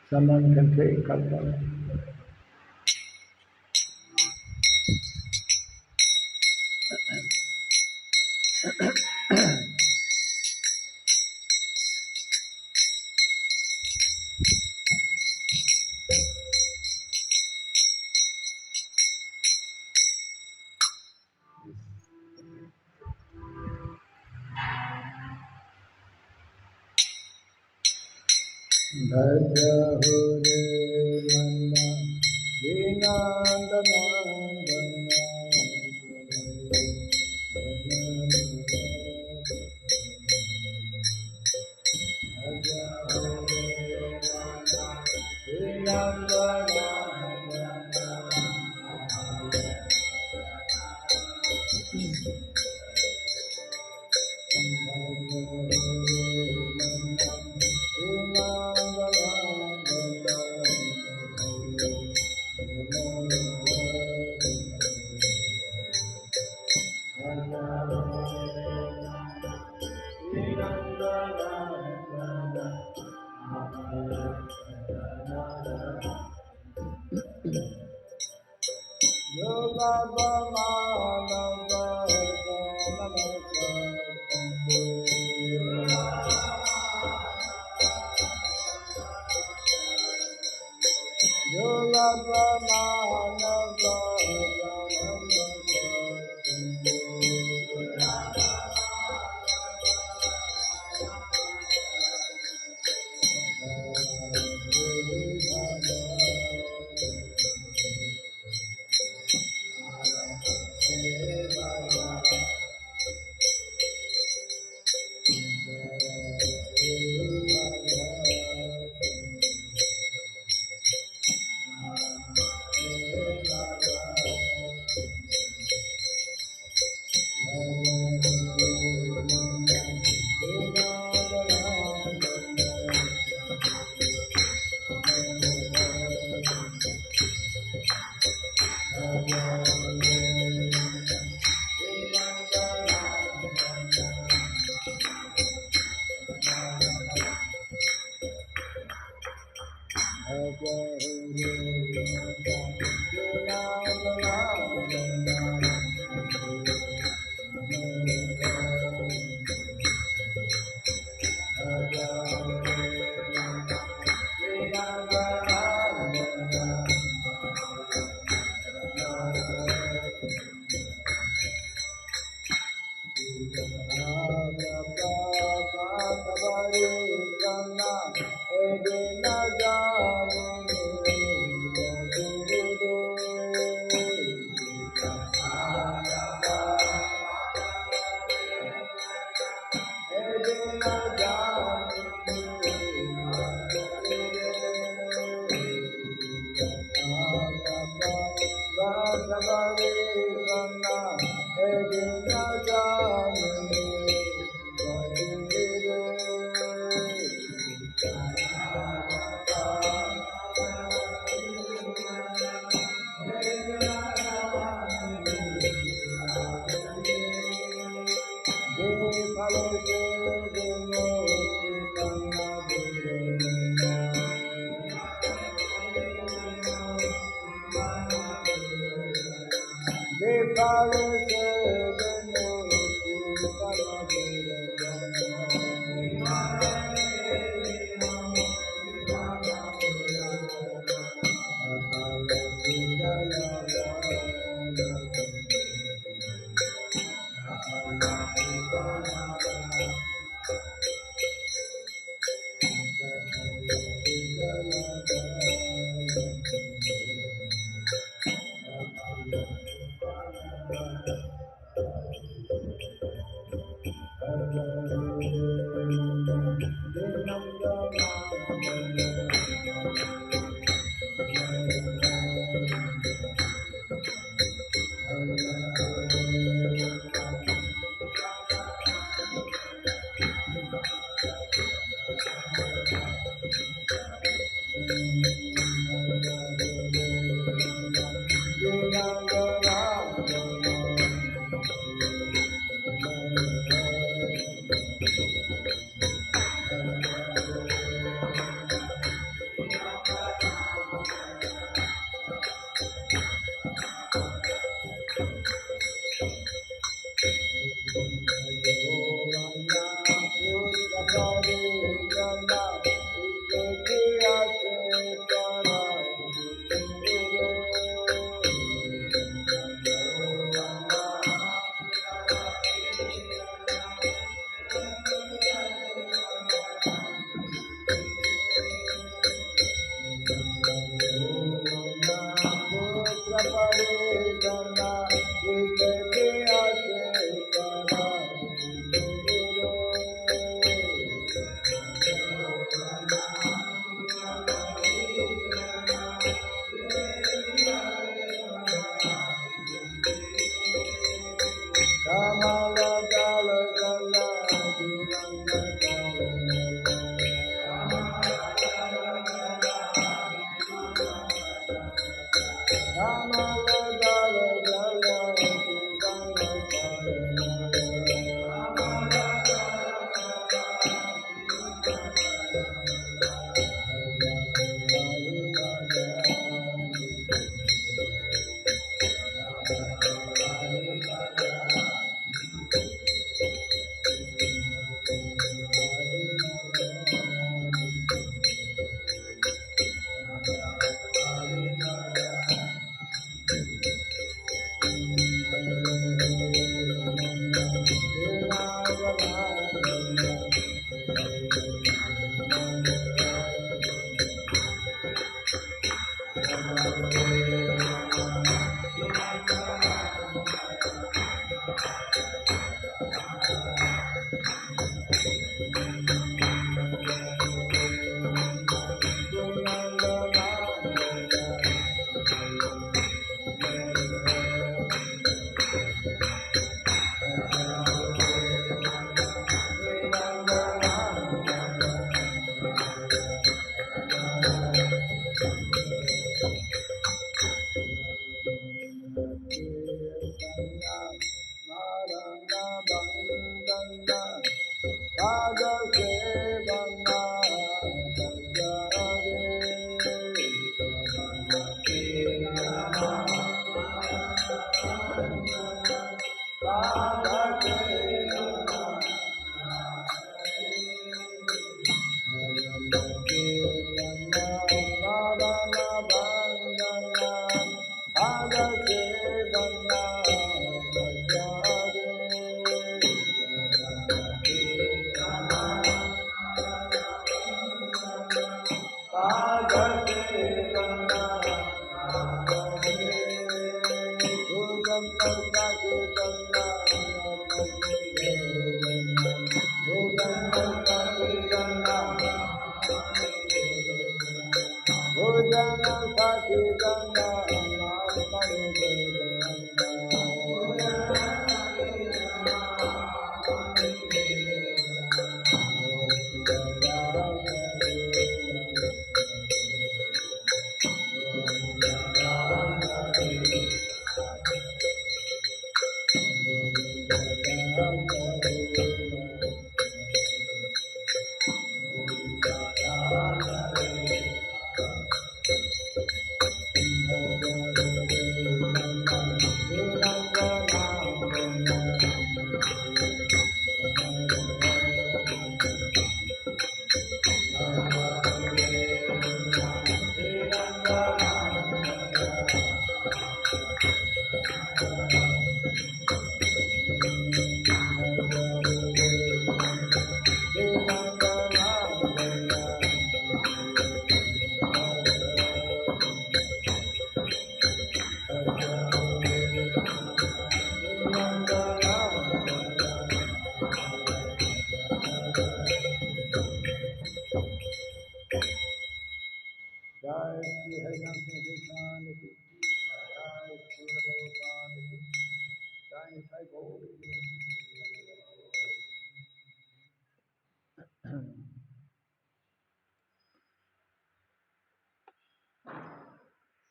Someone can take kalpana. Bhajahure Manna Vinandanandana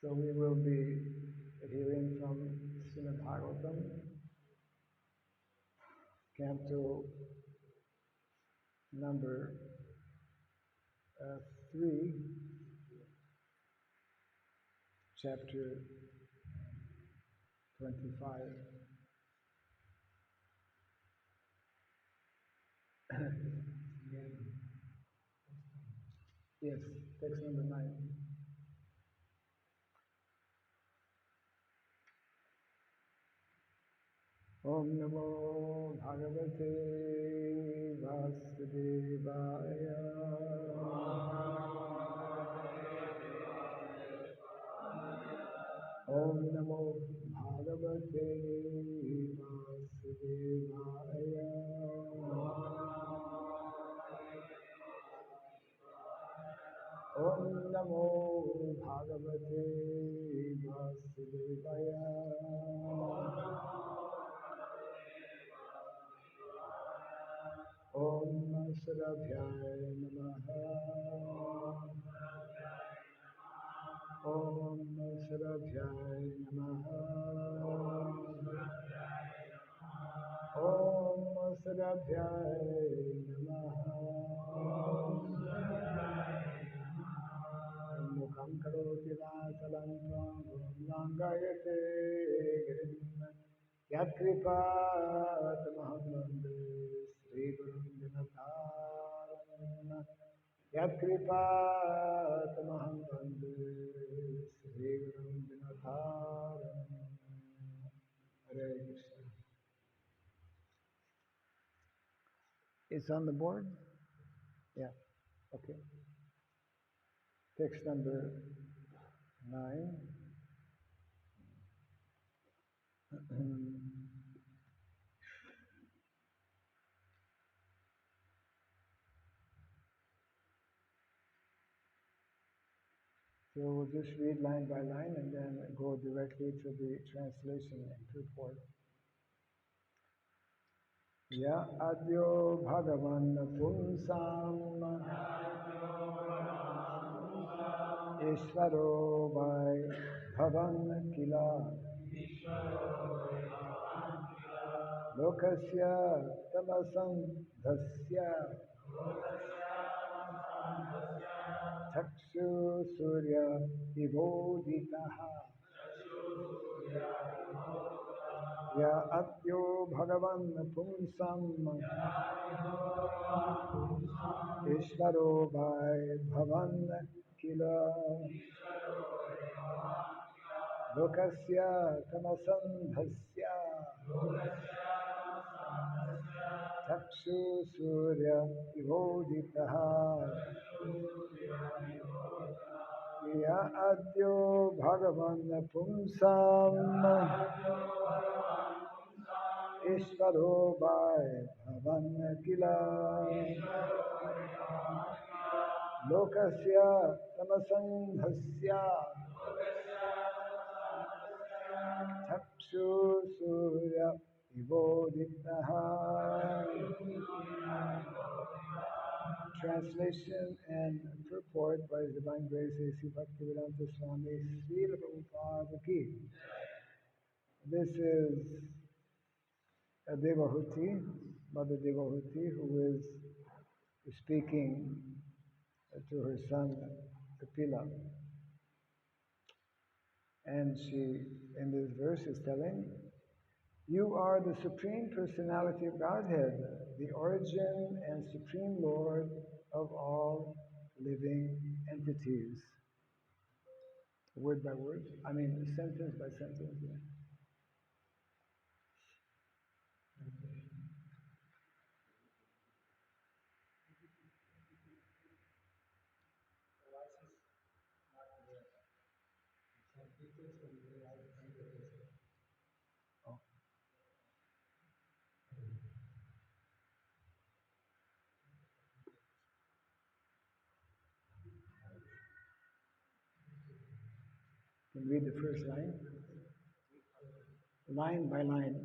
So we will be hearing from Srimad Bhagavatam, Canto number 3, chapter 25. Yes, text number 9. Om Namo Bhagavate Vasudevaya. Om Namo Bhagavate Vasudevaya. Om Namo Bhagavate Vasudevaya. Om Sarabhyaya Namaha. Om Sarabhyaya Namaha. Om Sarabhyaya Namaha. Mukham karoti vasalam Vangayate Girim Yatkripatamaham Vande Sri Guru Dinataranam Yatkripatamaham Vande Sri Guru Dinataranam. Hare Krishna. It's on the board? Yeah. Okay. Text number 9. So we'll just read line by line and then go directly to the translation and purport. Ya adyo bhagavan punsam Ishvaro vai bhavan kila lokasya tamasam dhasya chakshu surya viboditaha ya adyo bhagavan punsam Ishvaro vai bhavan kila lokasya tamasam dhasya chakshu surya viboditaha ya adyo bhagavan punsam Ishvaro vai bhavan kila lokasya tamasandhasya chakshu surya viboditaha. Translation and purport by His Divine Grace A.C. Bhaktivedanta Swami Srila Prabhupada Ki. This is a Devahuti, Mother Devahuti, who is speaking to her son Kapila. And she, in this verse, is telling, you are the Supreme Personality of Godhead, the origin and Supreme Lord of all living entities. Word by word, sentence by sentence. Yeah. Oh. Can you read the first line? Line by line.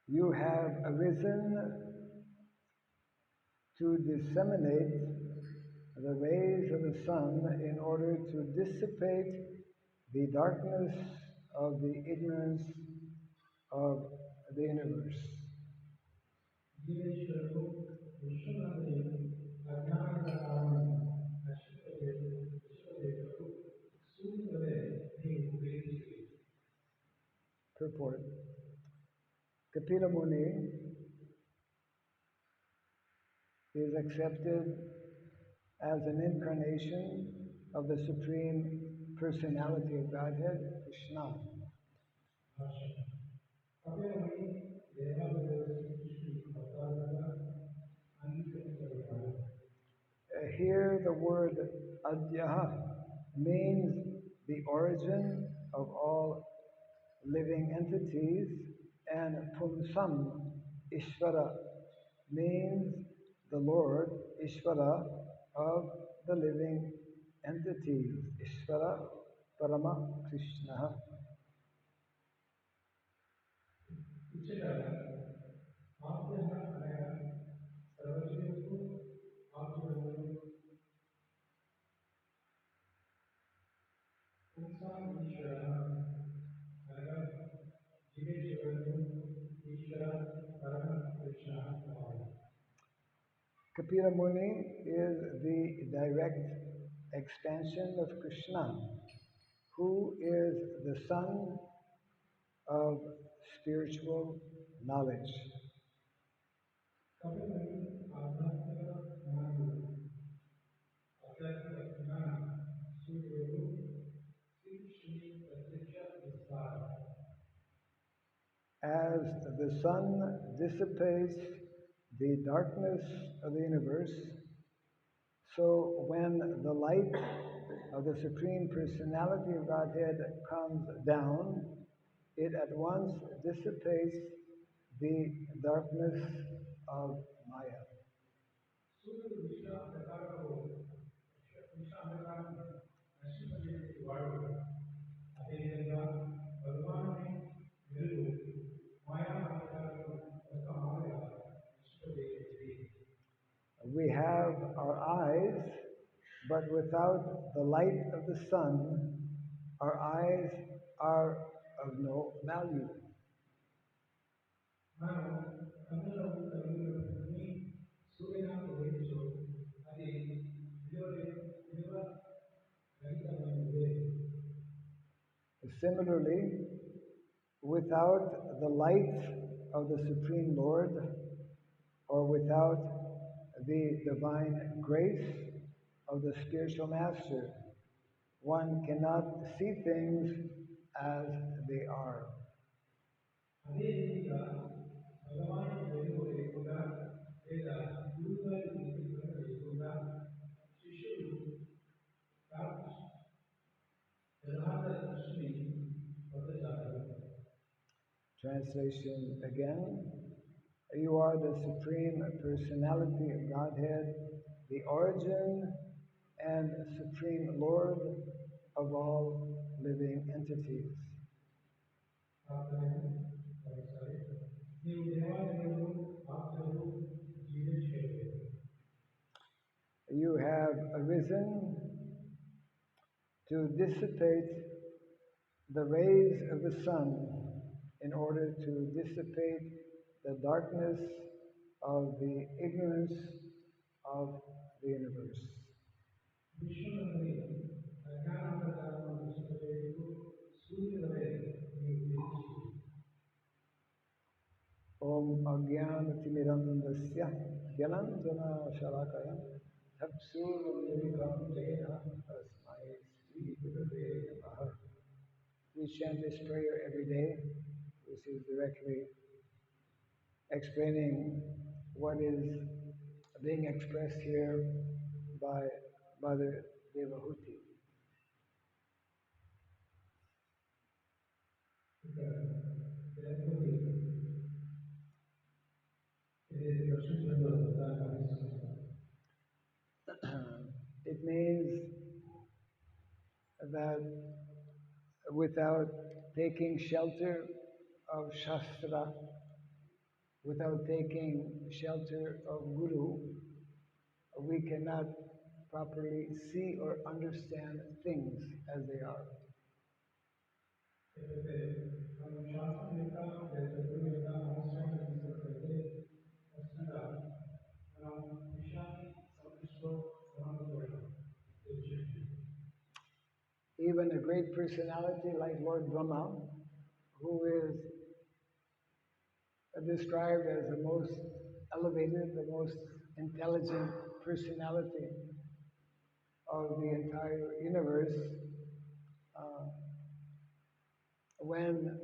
You have arisen to disseminate the rays of the sun in order to dissipate the darkness of the ignorance of the universe. Purport. Kapila Muni is accepted as an incarnation of the Supreme Personality of Godhead, Krishna. Here the word Adyaha means the origin of all living entities, and Pumsam, Ishvara, means the Lord, Ishvara, of the living entities. Ishvara, Parama, Krishna. Kapila Muni is the direct expansion of Krishna, who is the son of spiritual knowledge. As the sun dissipates the darkness of the universe, so when the light of the Supreme Personality of Godhead comes down, it at once dissipates the darkness of Maya. We have our eyes, but without the light of the sun, our eyes are of no value. Similarly, without the light of the Supreme Lord, or without the divine grace of the spiritual master, one cannot see things as they are. Translation again. You are the Supreme Personality of Godhead, the origin and Supreme Lord of all living entities. You have arisen to dissipate the rays of the sun in order to dissipate the darkness of the ignorance of the universe. Om Ajnanatirmirandasya Gyananjana Shalakaya Chakshurumilitam Jena Tasmai Shri Gurave Namaha. We chant this prayer every day. This is directly explaining what is being expressed here by Mother Devahuti. It means that without taking shelter of Shastra, without taking shelter of Guru, we cannot properly see or understand things as they are. Even a great personality like Lord Brahma, who is described as the most elevated, the most intelligent personality of the entire universe, when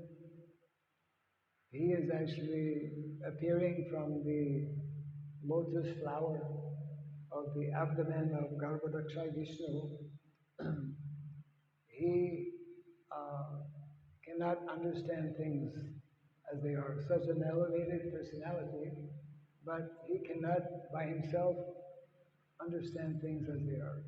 he is actually appearing from the lotus flower of the abdomen of Garbhodaksha Vishnu, he cannot understand things as they are. Such an elevated personality, but he cannot by himself understand things as they are.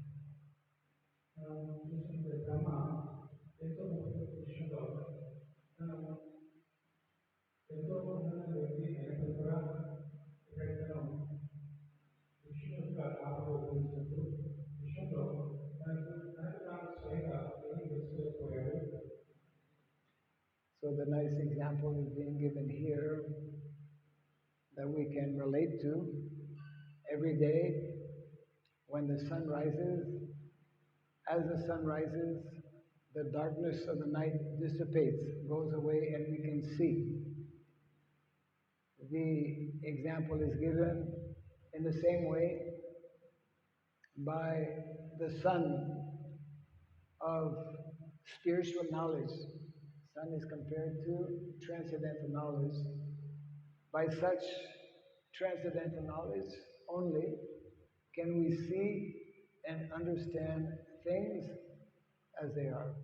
So the nice example is being given here that we can relate to. every day when the sun rises. As the sun rises, the darkness of the night dissipates, goes away, and we can see. The example is given in the same way by the sun of spiritual knowledge. Sun is compared to transcendental knowledge. By such transcendental knowledge only can we see and understand things as they are.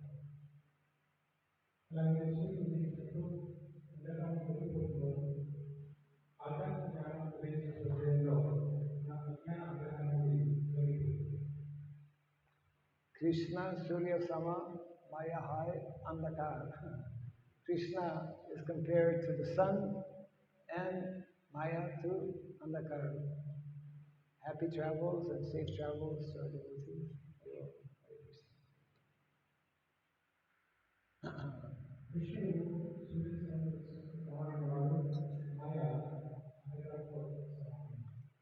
Krishna Surya Sama Maya Hai Andakar. Krishna is compared to the sun and Maya to Andakar. Happy travels and safe travels to our devotees.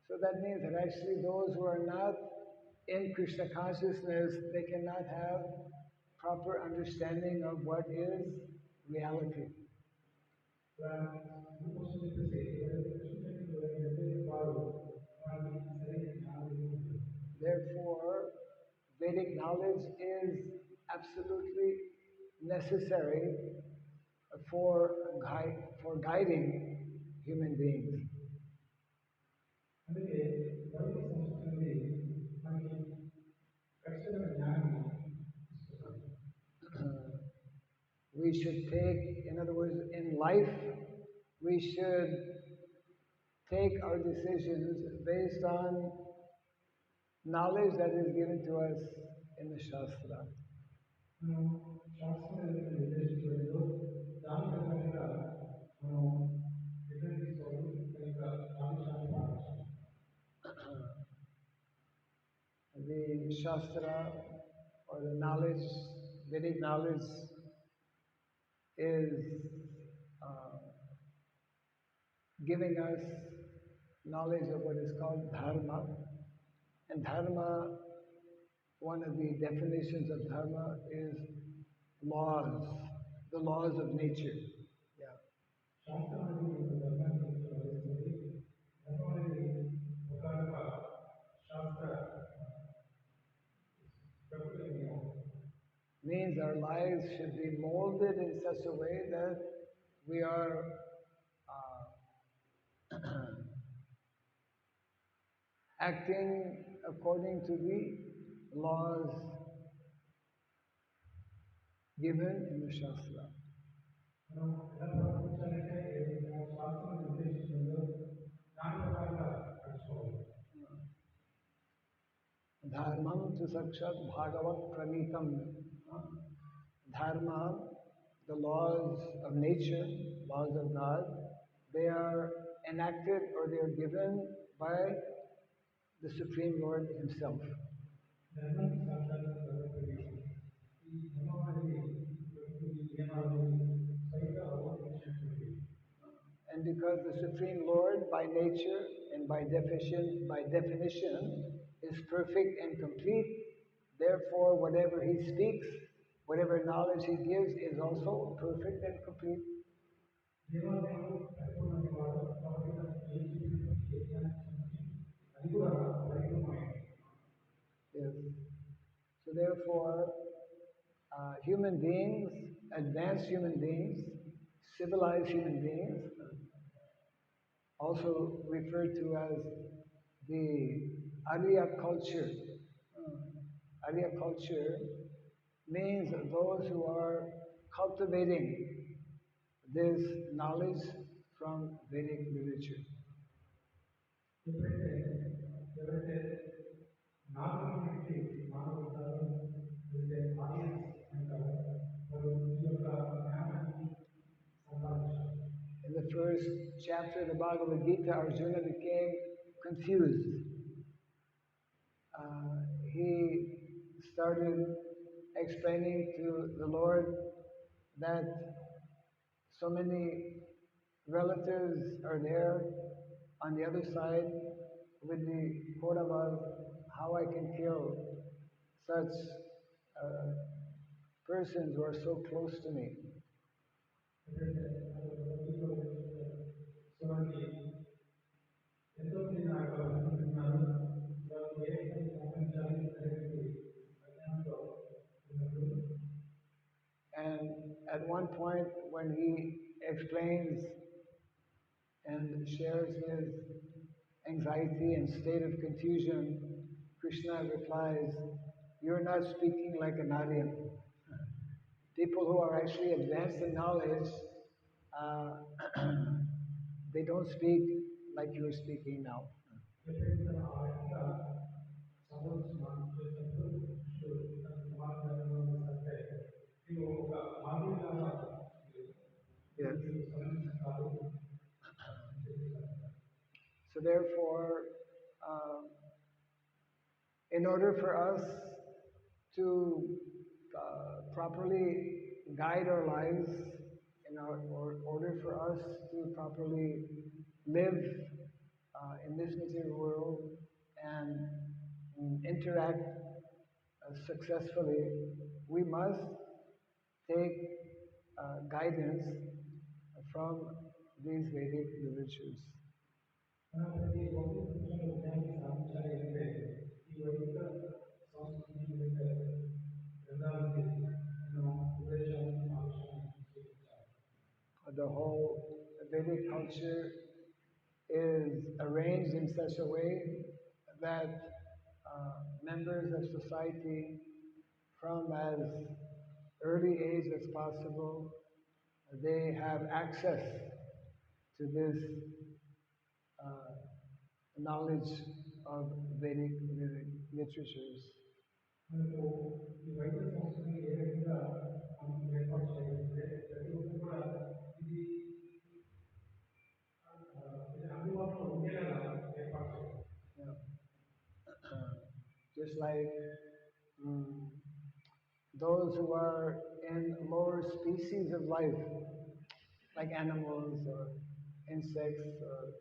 So that means that actually those who are not in Krishna consciousness, they cannot have proper understanding of what is reality. Therefore, Vedic knowledge is absolutely necessary for guiding human beings. We should take, in other words, in life, we should take our decisions based on knowledge that is given to us in the Shastra. The Shastra or the knowledge, Vedic knowledge, is giving us knowledge of what is called dharma. And dharma, one of the definitions of dharma is laws, the laws of nature. Yeah. Means our lives should be molded in such a way that we are acting according to the laws given in the Shastra. Dharmam tu sakshat bhagavat pranitam. Dharma, the laws of nature, laws of God, they are enacted or they are given by the Supreme Lord Himself. And because the Supreme Lord, by nature and by definition, is perfect and complete, therefore whatever He speaks, whatever knowledge He gives is also perfect and complete. Yes. So therefore, human beings, advanced human beings, civilized human beings, also referred to as the Arya culture. Arya culture means those who are cultivating this knowledge from Vedic literature. In the first chapter of the Bhagavad Gita, Arjuna became confused. He started explaining to the Lord that so many relatives are there on the other side, with the Kauravas, how I can kill such uh, persons who are so close to me. And at one point, when he explains and shares his anxiety and state of confusion, Krishna replies, "You're not speaking like an Aryan." People who are actually advanced in knowledge, uh, they don't speak like you're speaking now. Yes. So therefore, um, in order for us to properly guide our lives, or order for us to properly live in this material world and interact successfully, we must take guidance from these Vedic literatures. The whole Vedic culture is arranged in such a way that members of society from as early age as possible, they have access to this uh, knowledge of Vedic literatures. Yeah. Just like mm, those who are in lower species of life, like animals or insects or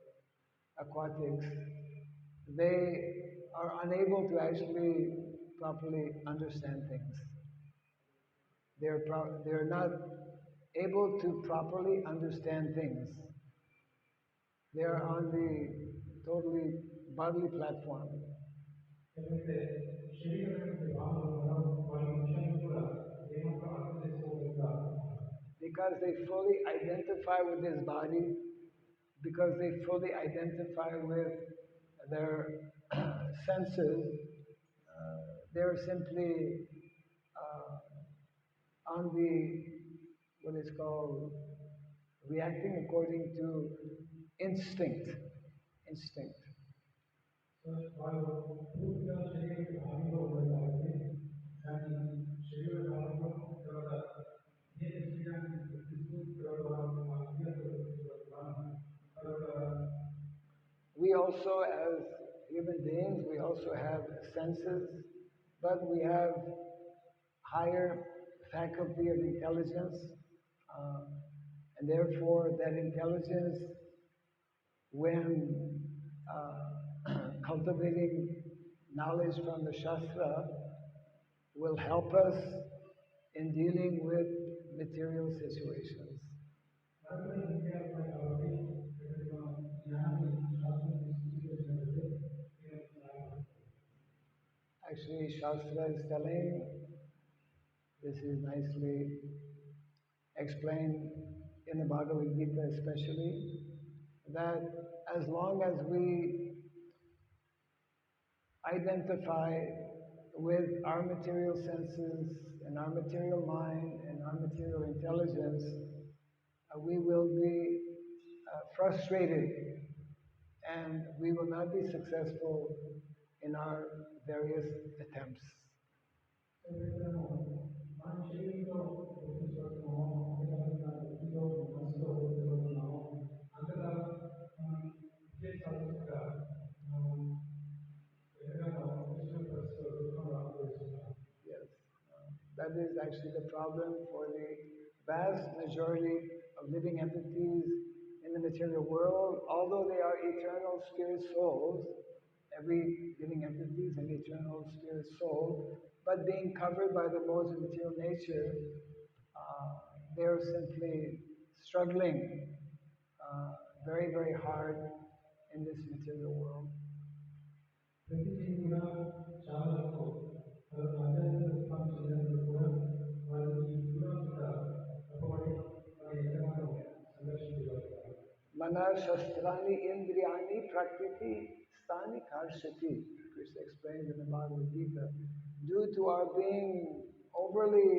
aquatics, they are unable to actually properly understand things. They're not able to properly understand things. They are on the totally bodily platform. Because they fully identify with this body, because they fully identify with their senses, they're simply on the, what is called, reacting according to instinct. Instinct. We also, as human beings, we also have senses, but we have higher faculty of intelligence, uh, and therefore that intelligence, when cultivating knowledge from the Shastra, will help us in dealing with material situations. Actually, Shastra is telling, this is nicely explained in the Bhagavad Gita especially, that as long as we identify with our material senses and our material mind and our material intelligence, we will be frustrated and we will not be successful in our various attempts. Yes, that is actually the problem for the vast majority of living entities in the material world. Although they are eternal spirit souls, every living entity is an eternal spirit soul, but being covered by the modes of material nature, they're simply struggling uh, very, very hard in this material world. ప్రతి జీవి కూడా చాలా వరకు వాళ్ళ ఆధ్యాత్మిక చెందినప్పుడు కూడా వాళ్ళు ఈ గుణం మీద తప్పబడి వారి ఎంతగానో సంరక్షించబడతారు. Mana shastrani indriyani prakriti stani karshati. Krishna explains in the Bhagavad Gita. Due to our being overly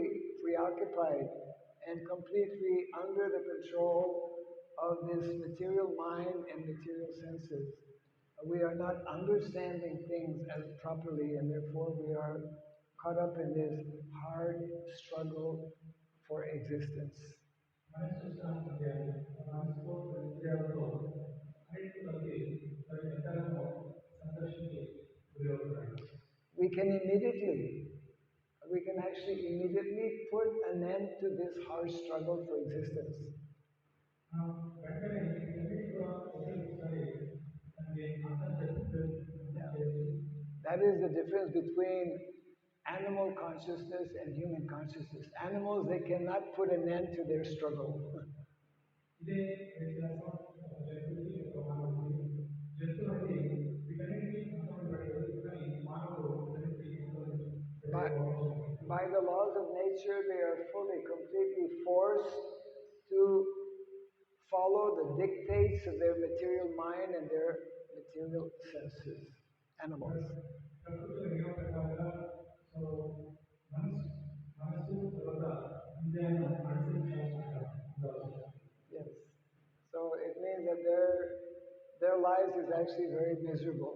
preoccupied and completely under the control of this material mind and material senses, we are not understanding things as properly, and therefore we are caught up in this hard struggle for existence. We can actually immediately put an end to this hard struggle for existence. That is the difference between animal consciousness and human consciousness. Animals, they cannot put an end to their struggle. By the laws of nature, they are fully, completely forced to follow the dictates of their material mind and their material senses. Animals. Yes. So it means that their lives is actually very miserable.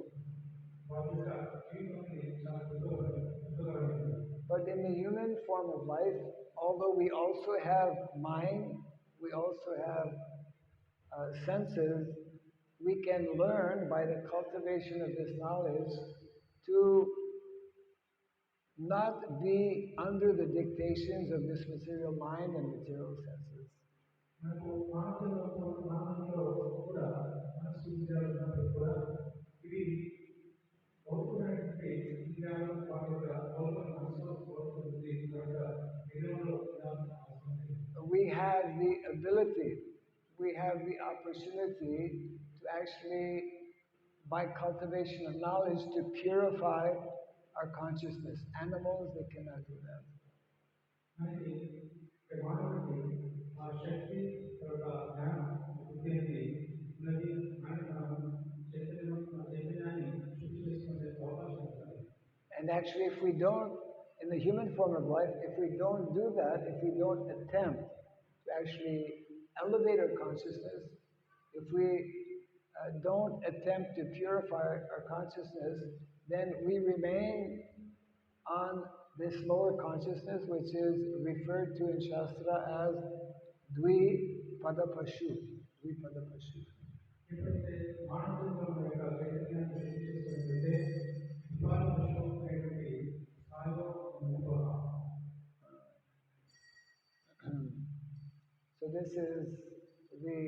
But in the human form of life, although we also have mind, we also have senses, we can learn by the cultivation of this knowledge to not be under the dictations of this material mind and material senses. We have the ability, we have the opportunity to actually, by cultivation of knowledge, to purify our consciousness. Animals, they cannot do that. And actually, if we don't, in the human form of life, if we don't do that, if we don't attempt to actually elevate our consciousness, if we don't attempt to purify our consciousness, then we remain on this lower consciousness, which is referred to in Shastra as Dvi-pada-pashu. Dvi-pada-pashu. So this is the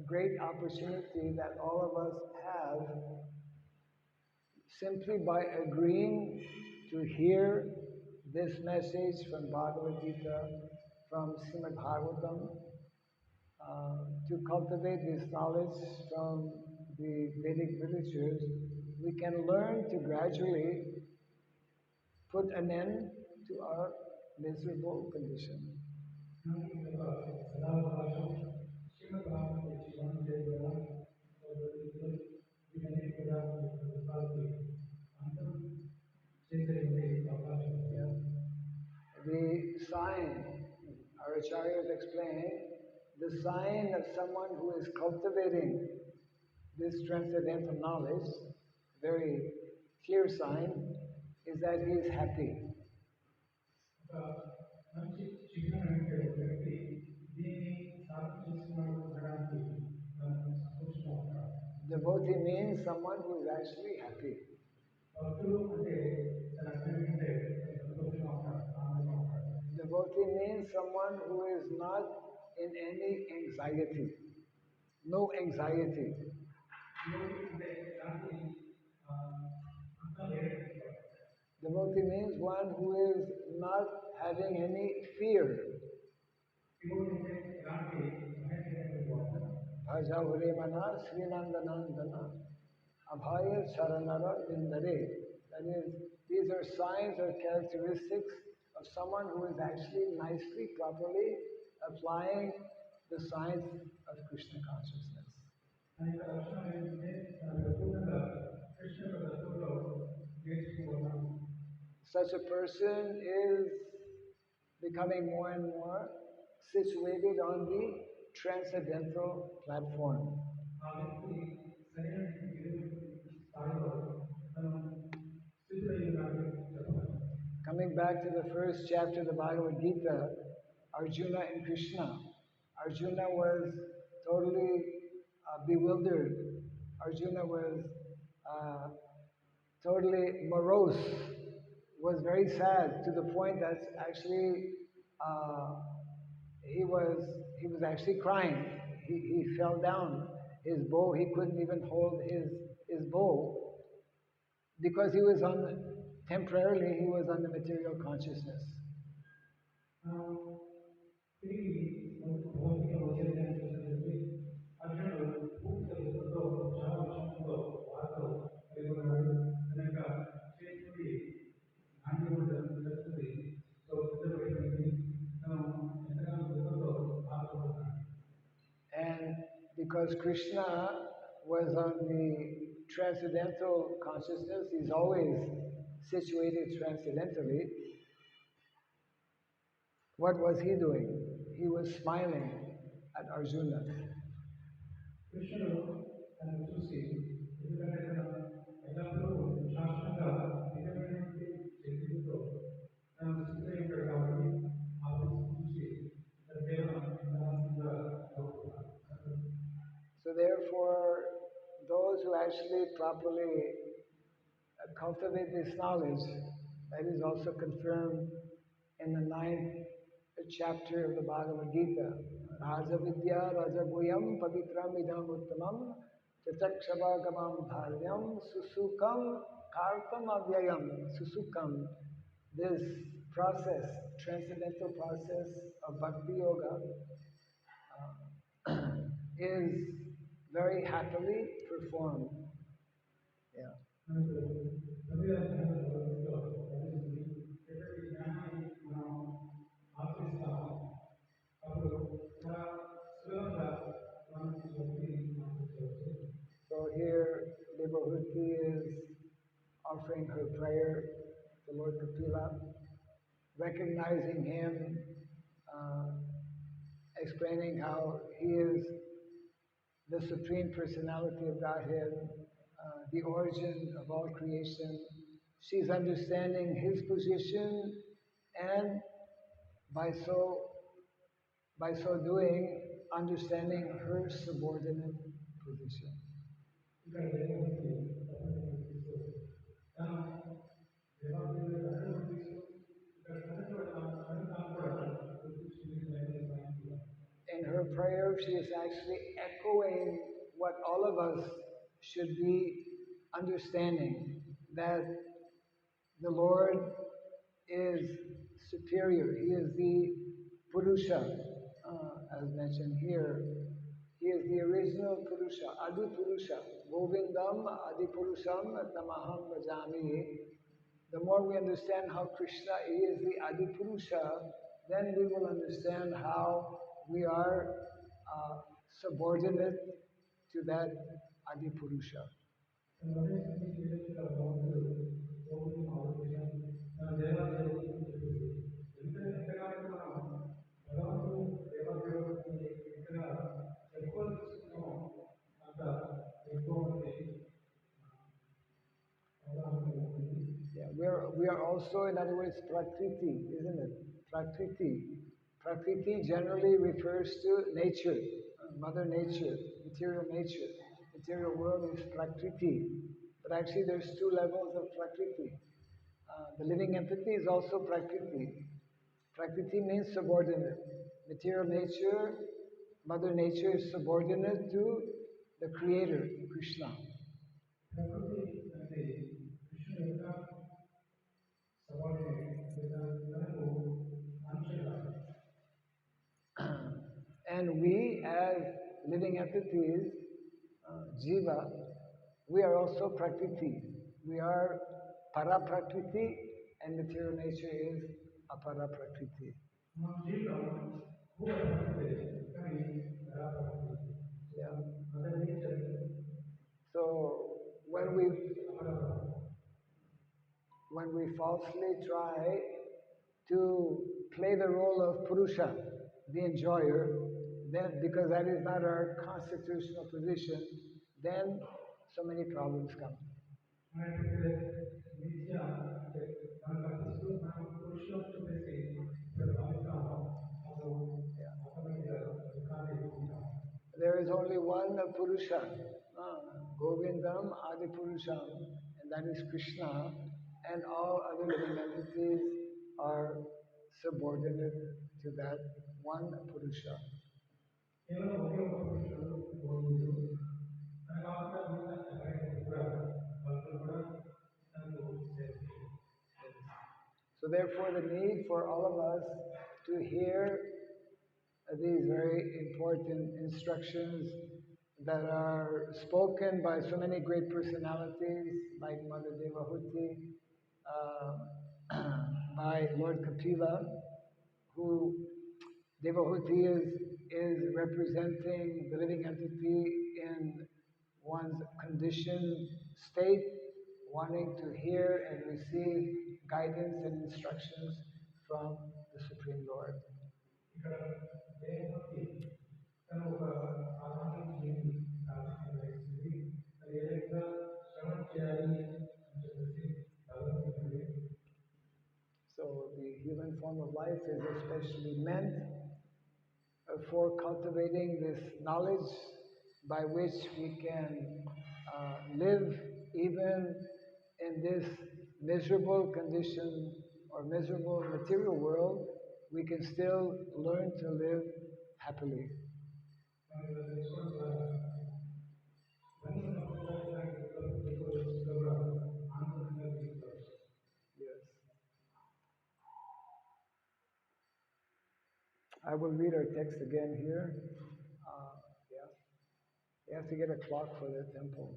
great opportunity that all of us have simply by agreeing to hear this message from Bhagavad Gita, from Srimad Bhagavatam, to cultivate this knowledge from the Vedic literatures, we can learn to gradually put an end to our miserable condition. The sign, our acharyas explain, the sign of someone who is cultivating this transcendental knowledge, very clear sign, is that he is happy. Devotee means someone who is actually happy. Devotee means someone who is not in any anxiety. No anxiety. devotee అంటే ఎలాంటి అంతా లేదు. Devotee means one who is not having any fear. devotee అంటే ఎలాంటి భయం లేదు. Bhaja Huremana Srinandanandana Abhaya Charanara Vindare. That is, these are signs or characteristics of someone who is actually nicely, properly applying the science of Krishna consciousness. దాని యొక్క లక్షణం ఏంటంటే ప్రకృతంగా కృష్ణ యొక్క తత్వంలో నేర్చుకోవడం. Such a person is becoming more and more situated on the transcendental platform. ఆ వ్యక్తి సరైన స్థాయిలో తను స్థితులై ఉన్నాడని చెప్పాలి. Coming back to the first chapter of the Bhagavad Gita, Arjuna and Krishna. Arjuna was totally bewildered. Arjuna was totally morose, was very sad to the point that actually he was actually crying. He fell down. His bow, he couldn't even hold his bow because he was temporarily he was on the material consciousness. తిరిగి భౌతిక వైద్యాన్ని చూసినట్లయితే అర్జునుడు పూర్తిగా దుఃఖంతో చాలా విషయంతో బాధతో కలిగి ఉన్నాడు. అనేక చేతుడి నాణ్యం పరిస్థితి సిద్ధపడిపోయింది. తను ఎంతగానో దుఃఖంతో బాధపడుతున్నాడు. And because Krishna was on the transcendental consciousness, he's always situated transcendentally. What was he doing? He was smiling at Arjuna. కృష్ణుడు తనను చూసి ఎందుకంటే తన ఎల్లప్పుడూ శాశ్వతంగా నిజమైనటువంటి శక్తితో తన స్థితి ఉంటాడు కాబట్టి ఆ పరిస్థితి చూసి తన కేవలం నిరాశంగా నవ్వుతున్నాడు. So therefore, those who actually properly cultivate this knowledge, that is also confirmed in the 9th chapter of the Bhagavad Gita. Raja Vidya Raja Guyam Pavitram Idam Uttamam Tatakshavagamam Dharyam Susukam Kartam Avyayam. Susukam, this process, transcendental process of Bhakti Yoga, is very happily performed. Yeah. So here, Devahurti is offering her prayer to Lord Kapila, recognizing him, explaining how he is the Supreme Personality of Godhead, the origin of all creation. She's understanding his position, and by so doing, understanding her subordinate position. In her prayer, she is actually echoing what all of us should be understanding, that the Lord is superior. He is the Purusha, as mentioned here. He is the original Purusha, Adi Purusha. Govindam Adi Purusham Tamaham Bhajami. The more we understand how Krishna is the Adi Purusha, then we will understand how we are subordinate to that Adi Purusha. Yeah, we are also, in other words, Prakriti, isn't it? Prakriti. Prakriti generally refers to nature, Mother Nature, material nature. Material world is Prakriti. But actually there's two levels of Prakriti. The living entity is also Prakriti. Prakriti means subordinate. Material nature, Mother Nature is subordinate to the creator, Krishna. ప్రకృతి అంటే కృష్ణుని యొక్క subordinate లేదా తనకు అంశగా. And we as living entities, Jiva, we are also Prakriti. We are Para-Prakriti and material nature is Apara-Prakriti. మన జీవితం భూ ప్రకృతి కానీ పరా ప్రకృతి. Yeah. అదే nature So when we falsely try to play the role of Purusha, the enjoyer, then because that is not our constitutional position, then so many problems come. మనకి విద్య అంటే మనకు అనిపిస్తూ మనం పురుషులు చూపేసి ఇప్పుడు భావిస్తాము అప్పుడు ఆటోమేటిక్గా దుఃఖాన్ని ఎదుర్కొంటాం. There is only one Purusha, Govindam Adi Purusham, and that is Krishna, and all other living entities are subordinate to that one Purusha. కేవలం ఒకే ఒక పురుషుడు గోవిందుడు తర్వాత మిగతా ఎవరైనా కూడా వాళ్ళు కూడా తనకు చేస్తారు. So therefore the need for all of us to hear these very important instructions that are spoken by so many great personalities, like Mother Devahuti, by Lord Kapila, who Devahuti is representing the living entity in one's conditioned state, wanting to hear and receive guidance and instructions from the Supreme Lord. ఇక్కడ దేవభక్తి తన ఒక సాధారణ జీవి రాసింది అది ఏ విధంగా శ్రవణం చేయాలి అని చెప్పేసి భగవంతుడి. So the human form of life is especially meant for cultivating this knowledge by which we can live even in this miserable condition or miserable material world. We can still learn to live happily. మరి అది తెలుసుకోవడం ద్వారా మనిషి సంప్రదాయానికి కూడా ఆనందంగా జీవించవచ్చు. Yes. I will read our text again here. Yeah. You have to get a clock for the temple.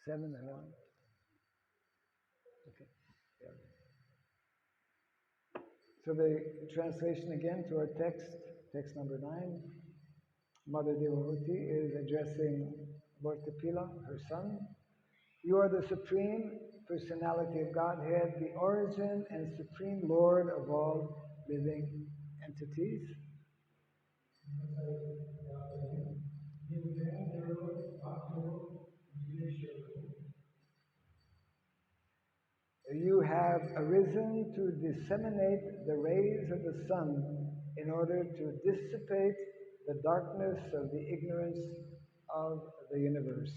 7:11. Okay. Yeah. So the translation again to our text number 9. Mother Devahuti is addressing Lord Kapila, her son. You are the Supreme Personality of Godhead, the origin and Supreme Lord of all living entities. You have arisen to disseminate the rays of the sun in order to dissipate the darkness of the ignorance of the universe.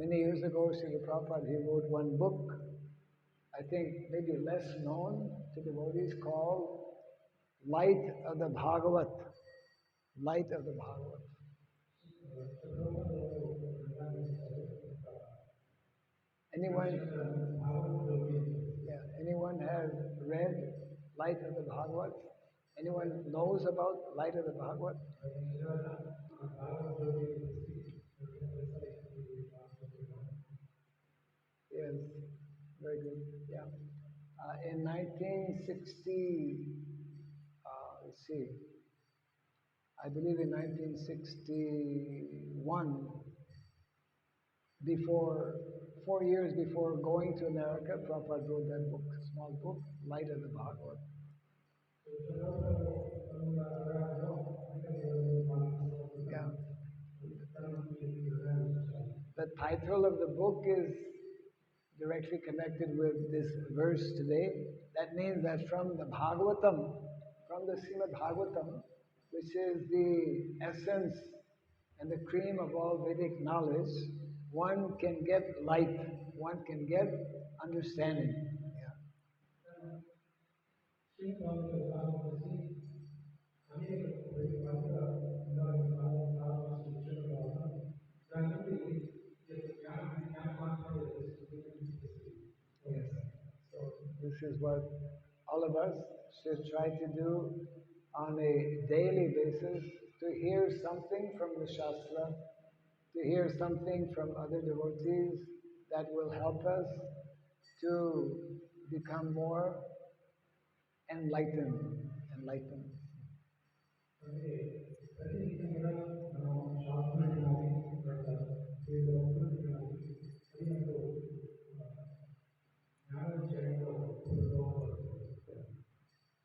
Many years ago, Srila Prabhupada, he wrote one book, I think maybe less known to devotees, called Light of the Bhagavat. Light of the Bhagavat. Anyone has read Light of the Bhagavat? Anyone knows about Light of the Bhagavat? Yes, very good. Yeah. In 1960, let's see, I believe in 1961, before 4 years before going to America, Prabhupada wrote that book, small book, Light of the Bhagavat. Yeah. The title of the book is directly connected with this verse today. That means that from the Bhagavatam, from the Srimad Bhagavatam, which is the essence and the cream of all Vedic knowledge, one can get light, one can get understanding. Yeah. Yes. So this is what all of us should try to do on a daily basis, to hear something from the Shastra, to hear something from other devotees that will help us to become more enlightened. Enlightened.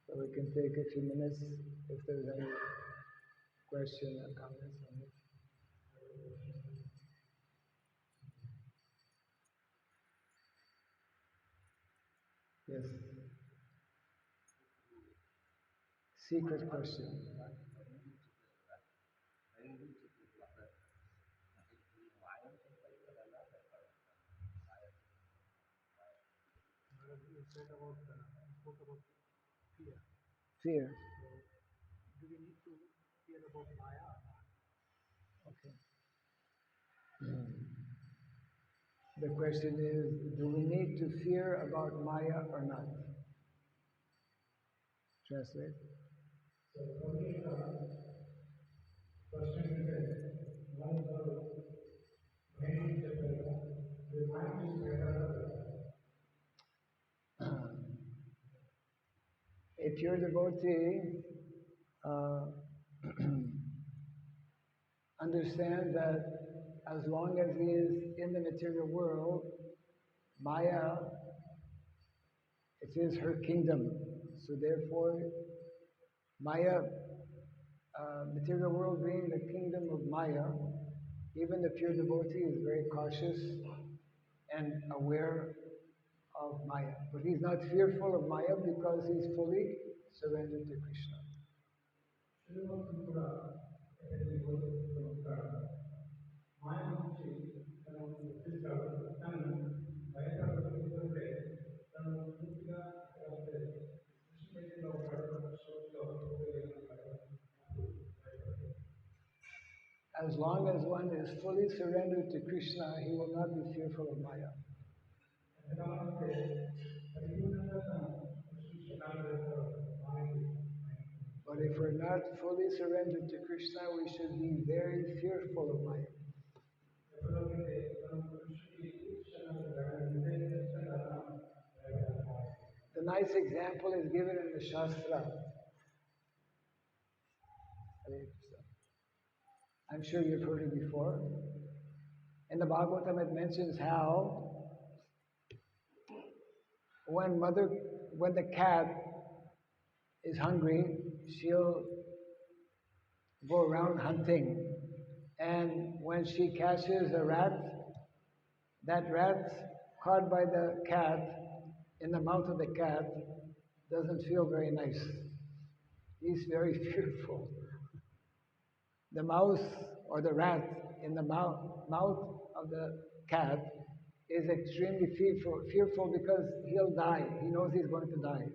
So we can take a few minutes if there's any question or comments on this. Yes. Secret question. You said about, spoke about fear. Fear. So, do we need to fear about Maya or not? Okay. The question is, do we need to fear about Maya or not? Translate. So, question is, one is brain the mind is better. A pure devotee understands that as long as he is in the material world, Maya, it is her kingdom. So therefore, Maya, material world being the kingdom of Maya, even the pure devotee is very cautious and aware of Maya. But he's not fearful of Maya because he's fully surrendered to Krishna. As long as one is fully surrendered to Krishna, he will not be fearful of Maya. But if we're not fully surrendered to Krishna, we should be very fearful of Maya. The nice example is given in the Shastra. I'm sure you've heard it before. In the Bhagavatam it mentions how when the cat is hungry, she'll go around hunting. And when she catches a rat, that rat caught by the cat in the mouth of the cat doesn't feel very nice. He's very fearful. The mouse or the rat in the mouth of the cat is extremely fearful because he'll die. He knows he's going to die.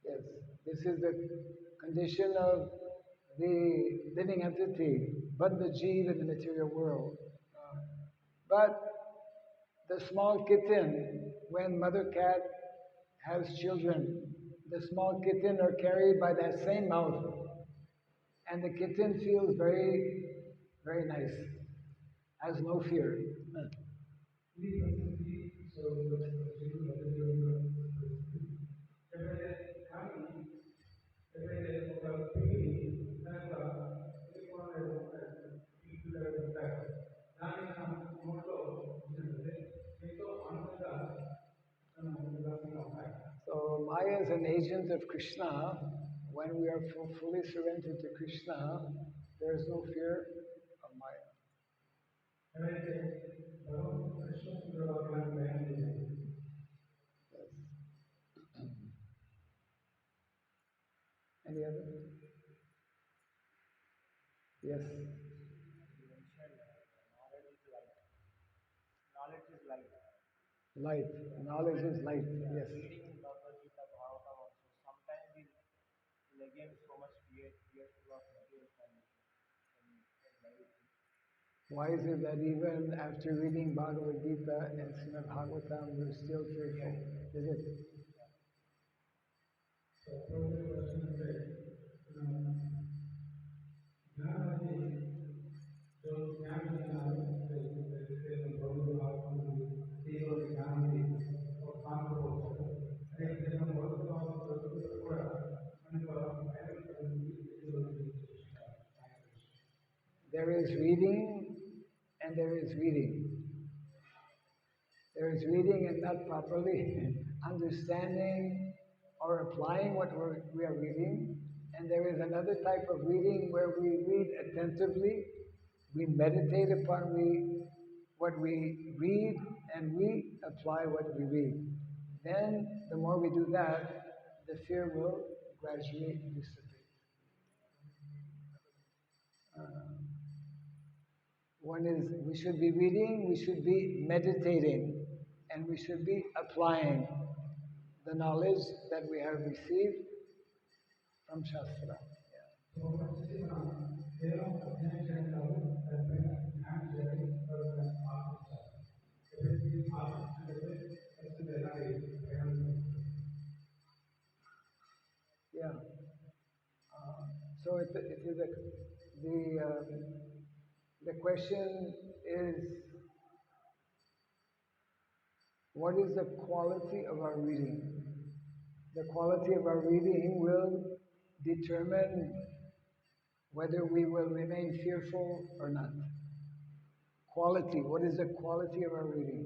Yes, this is the condition of the living entity, but the jeev in the material world. But the small kitten, when mother cat has children, the small kitten are carried by that same mouth. And the kitten feels very, very nice, has no fear. So Maya is an agent of Krishna. When we are fully surrendered to Krishna, there is no fear of Maya. ఎవరైతే భగవంతుడు కృష్ణుడు వాక్యాన్ని ప్రయాణం చేశారు. Any other? Yes. You mentioned knowledge is light. Knowledge is light. Light. Knowledge is light. Yes. Reading Bhagavad Gita, Bhagavatam also, sometimes we again so much fearful of details and naivety. Why is it that even after reading Bhagavad Gita and Srimad Bhagavatam, we're still fearful? Is it? So, further question is, జ్ఞానాన్ని जो ज्ञान लेना है जैसे बहुत बात केवल ज्ञान ही और काम को होता है अरे जब हम बहुत बात करते हैं तो पूरा There is reading and there is reading. There is reading and not properly understanding or applying what we are reading. And there is another type of reading where we read attentively, we meditate upon what we read, and we apply what we read. Then, the more we do that, the fear will gradually dissipate. One is, we should be reading, we should be meditating, and we should be applying the knowledge that we have received from Shastra. Yeah. So the question is, what is the quality of our reading? The quality of our reading will determine whether we will remain fearful or not. Quality, what is the quality of our reading?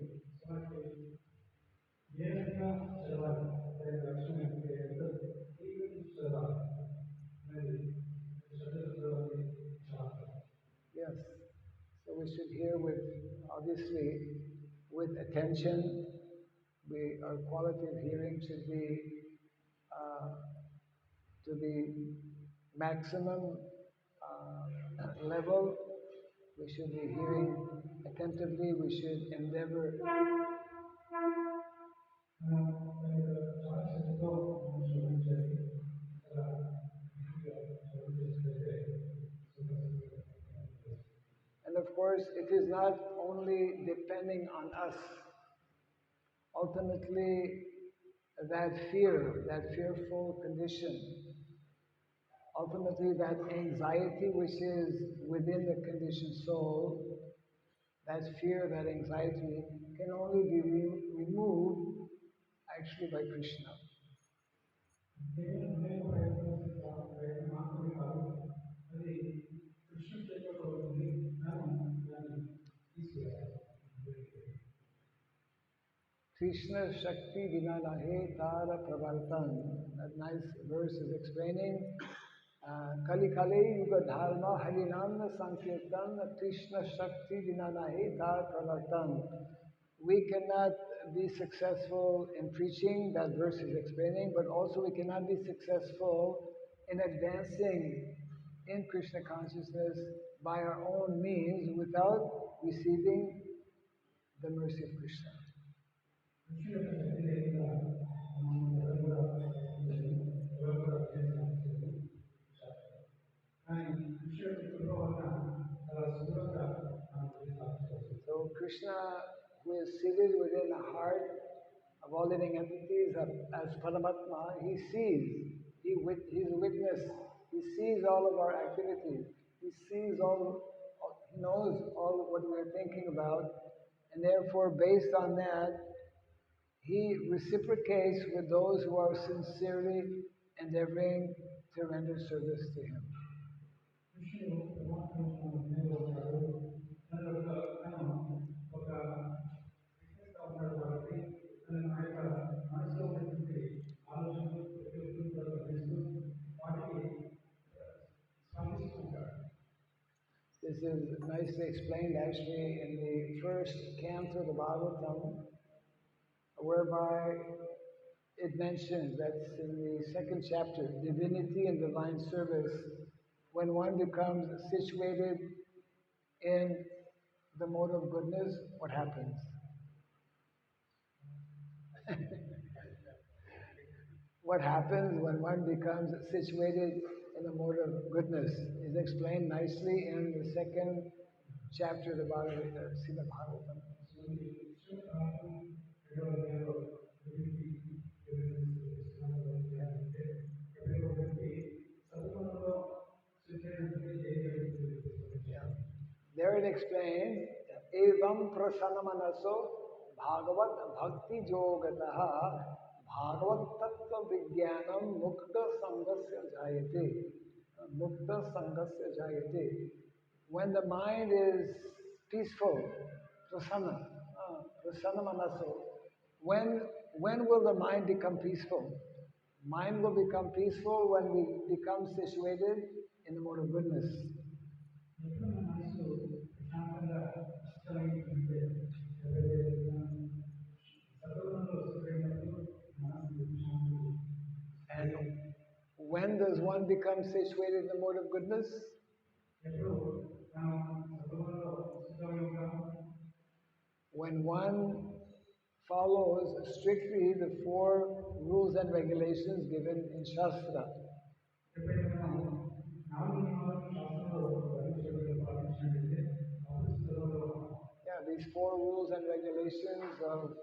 Yes. So we should hear obviously, with attention. Our quality of hearing should be to the maximum level. We should be hearing attentively. We should endeavor. And of course, it is not only depending on us. Ultimately, that fearful condition, ultimately that anxiety which is within the conditioned soul, that fear, that anxiety can only be removed actually by Krishna. Krishna Shakti Vina Nahe Tara Pravartan. That nice verse is explaining Kali Kali Yuga Dharma Harinamna Sankirtan Krishna Shakti Vina Nahe Tara Pravartan. We cannot be successful in preaching, that verse is explaining, but also we cannot be successful in advancing in Krishna consciousness by our own means without receiving the mercy of Krishna. So Krishna, who is seated within the heart of all living entities as Paramatma, he sees, he's a witness, he sees all of our activities, he sees he knows all what we're thinking about, and therefore based on that, he reciprocates with those who are sincerely endeavoring to render service to him. This is nicely explained actually in the first canto of the Bhagavatam, whereby it mentions that's in the second chapter, divinity and divine service. When one becomes situated in the mode of goodness, what happens? What happens when one becomes situated in the mode of goodness is explained nicely in the second chapter of the Bhagavad, Srimad Bhagavatam. Yeah. There it explains, evam prasanamanaso bhagavat bhakti yogataha bhagavat tattva vijnanam mukta sangasya jayate. Mukta sangasya jayate. When the mind is peaceful, prasanna, prasanna manaso, when will the mind become peaceful? Mind will become peaceful when we become situated in the mode of goodness. And when does one become situated in the mode of goodness? When one follows strictly the 4 rules and regulations given in Shastra. Yeah, these 4 rules and regulations of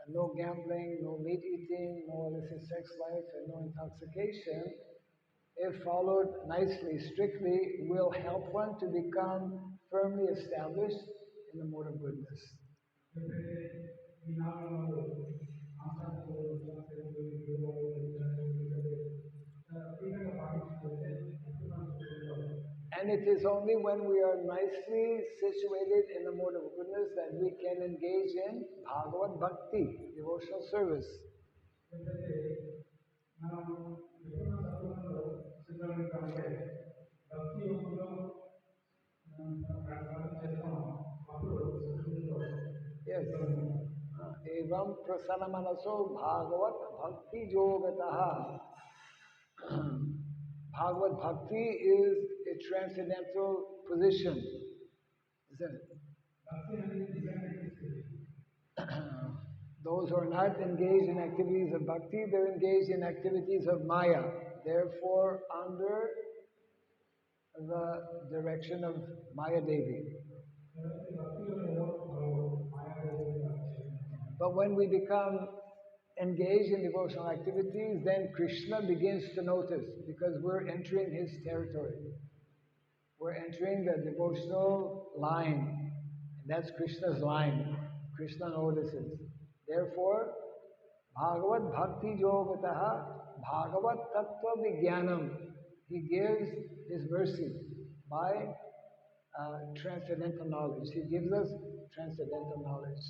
no gambling, no meat eating, no illicit sex life, and no intoxication, if followed nicely, strictly, will help one to become firmly established in the mode of goodness. And it is only when we are nicely situated in the mode of goodness that we can engage in Bhagavad Bhakti, devotional service. Yes. Evam prasanamanaso bhagavat bhakti yogataha. Bhagavad Bhakti is a transcendental position, isn't it? Those who are not engaged in activities of bhakti, they're engaged in activities of maya. Therefore, under the direction of Maya Devi. But when we become engaged in devotional activities, then Krishna begins to notice because we're entering his territory. We're entering the devotional line, and that's Krishna's line. Krishna notices. Therefore, Bhagavad Bhakti Yogataha Bhagavat Tattva Vijnanam. He gives his mercy by transcendental knowledge. He gives us transcendental knowledge.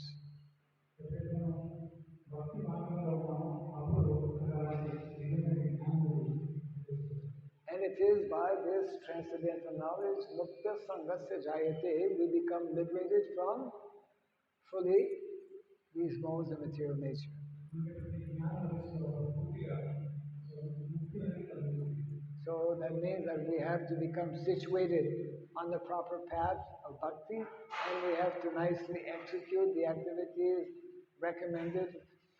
And it is by this transcendental knowledge, Mukta Sangasya Jayate, we become liberated from fully these modes of material nature. So that means that we have to become situated on the proper path of bhakti, and we have to nicely execute the activities recommended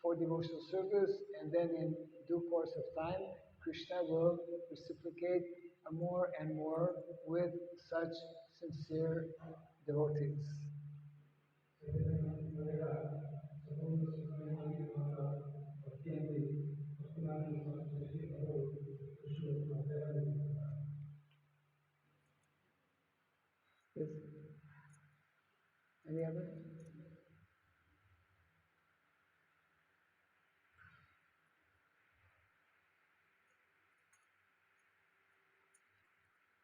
for devotional service, and then in due course of time, Krishna will reciprocate more and more with such sincere devotees. Yes. Any other?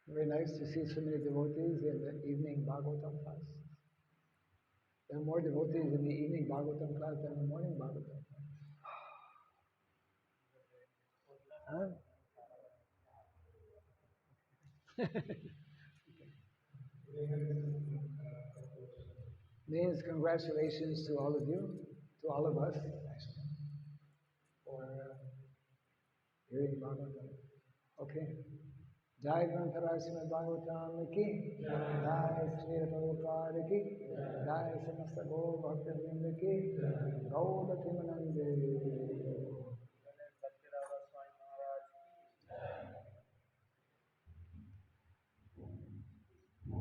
Very nice to see so many devotees in the evening Bhagavatam class. There are more devotees in the evening Bhagavatam class than the morning Bhagavatam class. Huh? Means congratulations to all of you, to all of us, actually, for hearing Bhagavatam. Okay. Jai Granthara Srimad Bhagavatam ki, Jai Sri Prabhupada ki, Jai Samasta Gaur Bhakta Vrinda ki, Gaur Bhakti Manande.